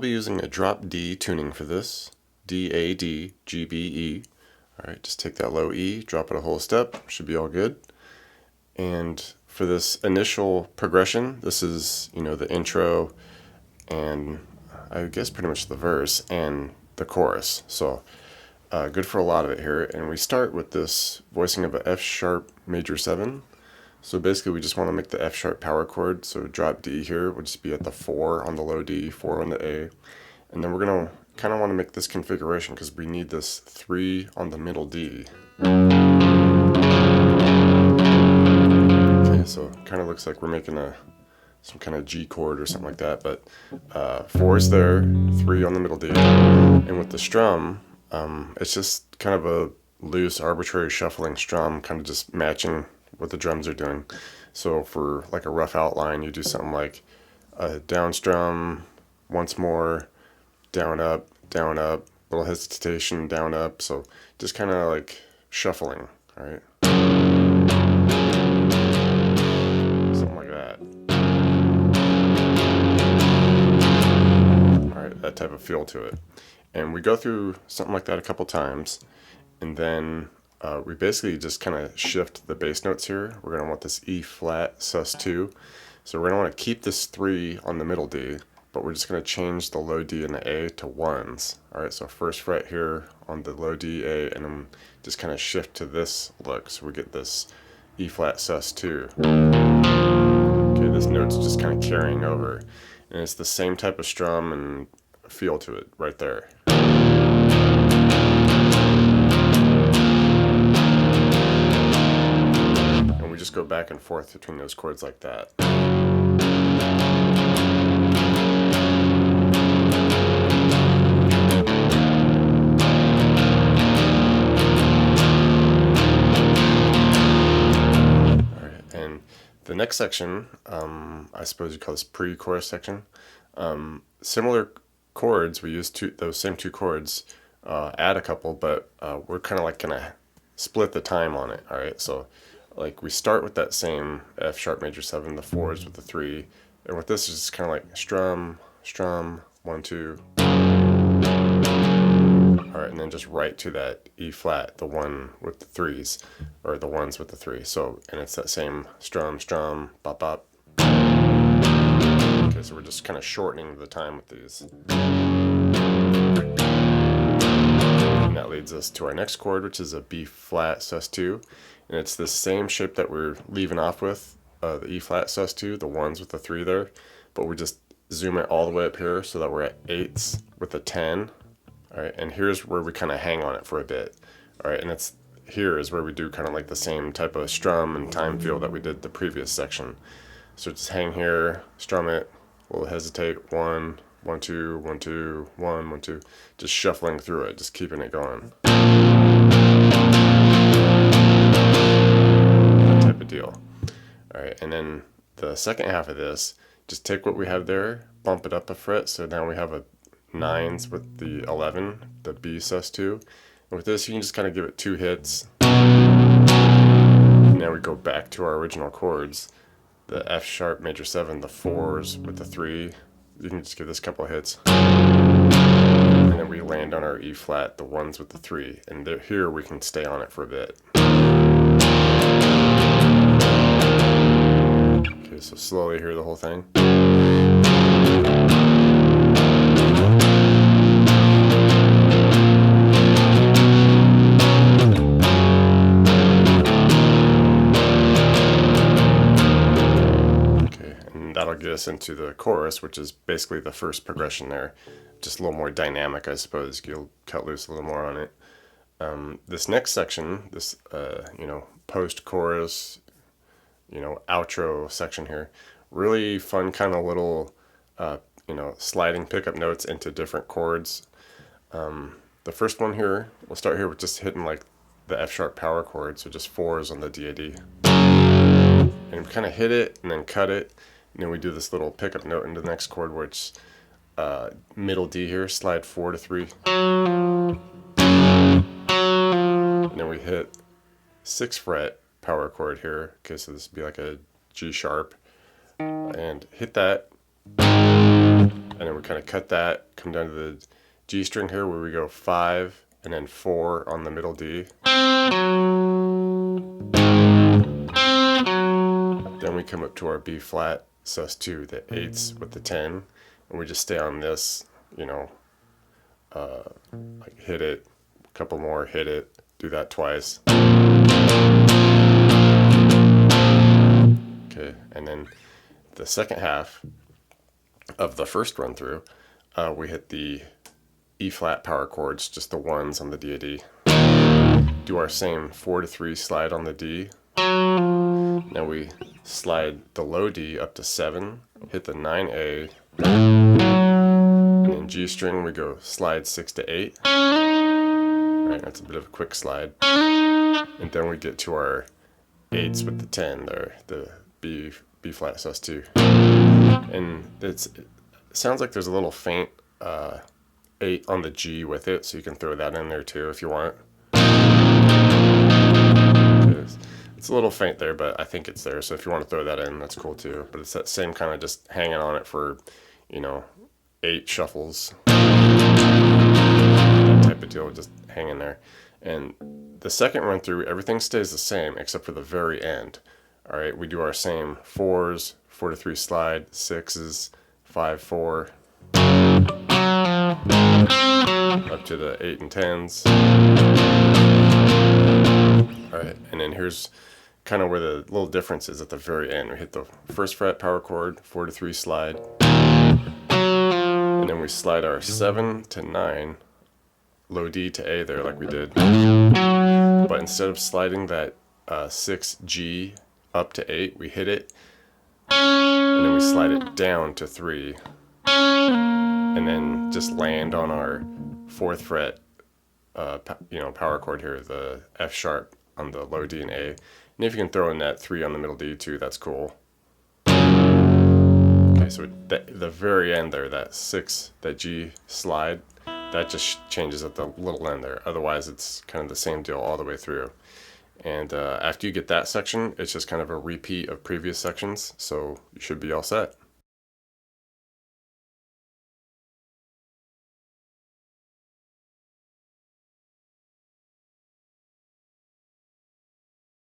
be using a drop D tuning for this, D, A, D, G, B, E. Alright, just take that low E, drop it a whole step, should be all good. And for this initial progression, this is, the intro and I guess pretty much the verse and the chorus. So good for a lot of it here. And we start with this voicing of a F sharp major 7. So basically we just want to make the F sharp power chord. So drop D here would just be at the 4 on the low D, 4 on the A. And then we're going to kind of want to make this configuration because we need this 3 on the middle D. Okay, so it kind of looks like we're making some kind of G chord or something like that, but 4 is there, 3 on the middle D. And with the strum, it's just kind of a loose, arbitrary shuffling strum, kind of just matching what the drums are doing. So for like a rough outline, you do something like a down strum, once more, down, up, little hesitation, down, up. So just kind of like shuffling, all right? Something like that. All right, that type of feel to it. And we go through something like that a couple times, and then we basically just kind of shift the bass notes here. We're going to want this E flat sus2. So we're going to want to keep this 3 on the middle D, but we're just going to change the low D and the A to 1s. Alright, so first fret here on the low D, A, and then just kind of shift to this look. So we get this E flat sus2. Okay, this note's just kind of carrying over. And it's the same type of strum and feel to it right there. And we just go back and forth between those chords like that. Alright, and the next section, I suppose you call this pre-chorus section. Similar chords, we use those same 2 chords, add a couple, but we're kind of like gonna split the time on it. All right, so like we start with that same F sharp major 7, the 4s with the 3, and with this is just kind of like strum, 1, 2. All right, and then just right to that E flat, the 1 with the 3s, or the 1s with the 3. So, and it's that same strum, bop, bop. Okay, so we're just kind of shortening the time with these. And that leads us to our next chord, which is a B flat sus2. And it's the same shape that we're leaving off with, the E flat sus2, the 1s with the 3 there. But we just zoom it all the way up here so that we're at 8s with a 10. All right, and here's where we kind of hang on it for a bit. All right, and here is where we do kind of like the same type of strum and time feel that we did the previous section. So just hang here, strum it, we'll hesitate, 1, 1, 2, 1, 2, 1, 1, 2, just shuffling through it, just keeping it going. That type of deal. All right, and then the second half of this, just take what we have there, bump it up a fret, so now we have a 9s with the 11, the B sus2. And with this, you can just kind of give it 2 hits. And now we go back to our original chords. The F sharp major 7, the 4s with the 3. You can just give this a couple of hits. And then we land on our E flat, the 1s with the 3. And here we can stay on it for a bit. Okay, so slowly hear the whole thing. That'll get us into the chorus, which is basically the first progression there. Just a little more dynamic, I suppose. You'll cut loose a little more on it. This next section, this post-chorus, outro section here, really fun kind of little, sliding pickup notes into different chords. The first one here, we'll start here with just hitting like the F sharp power chord, so just 4s on the D-A-D. And we kind of hit it and then cut it. And then we do this little pickup note into the next chord, which middle D here, slide 4 to 3. And then we hit 6th fret power chord here. Okay, so this would be like a G sharp. And hit that. And and then we kind of cut that, come down to the G string here where we go 5 and then 4 on the middle D. Then we come up to our B flat sus2, the 8s with the 10, and we just stay on this, you know, like hit it, a couple more, hit it, do that twice. Okay, and then the second half of the first run through, we hit the E flat power chords, just the ones on the D A D. Do our same 4 to 3 slide on the D. Now we slide the low D up to 7, hit the 9A, and in G string we go slide 6 to 8. Right, that's a bit of a quick slide. And then we get to our 8s with the 10 there, the B flat sus2. And it sounds like there's a little faint 8 on the G with it, so you can throw that in there too if you want. It's a little faint there, but I think it's there, so if you want to throw that in, that's cool too. But it's that same kind of just hanging on it for, you know, 8 shuffles. That type of deal, just hanging there. And the second run through, everything stays the same except for the very end. All right, we do our same 4s, 4 to 3 slide, 6s, 5, 4, up to the 8 and 10s. All right, and then here's kind of where the little difference is at the very end. We hit the first fret power chord, 4 to 3 slide, and then we slide our 7 to 9, low D to A there like we did. But instead of sliding that 6G up to 8, we hit it, and then we slide it down to 3, and then just land on our 4th fret power chord here, the F sharp on the low D and A. And if you can throw in that 3 on the middle D too, that's cool. Okay, so the very end there, that 6, that G slide, that just changes at the little end there. Otherwise, it's kind of the same deal all the way through. And after you get that section, it's just kind of a repeat of previous sections, so you should be all set.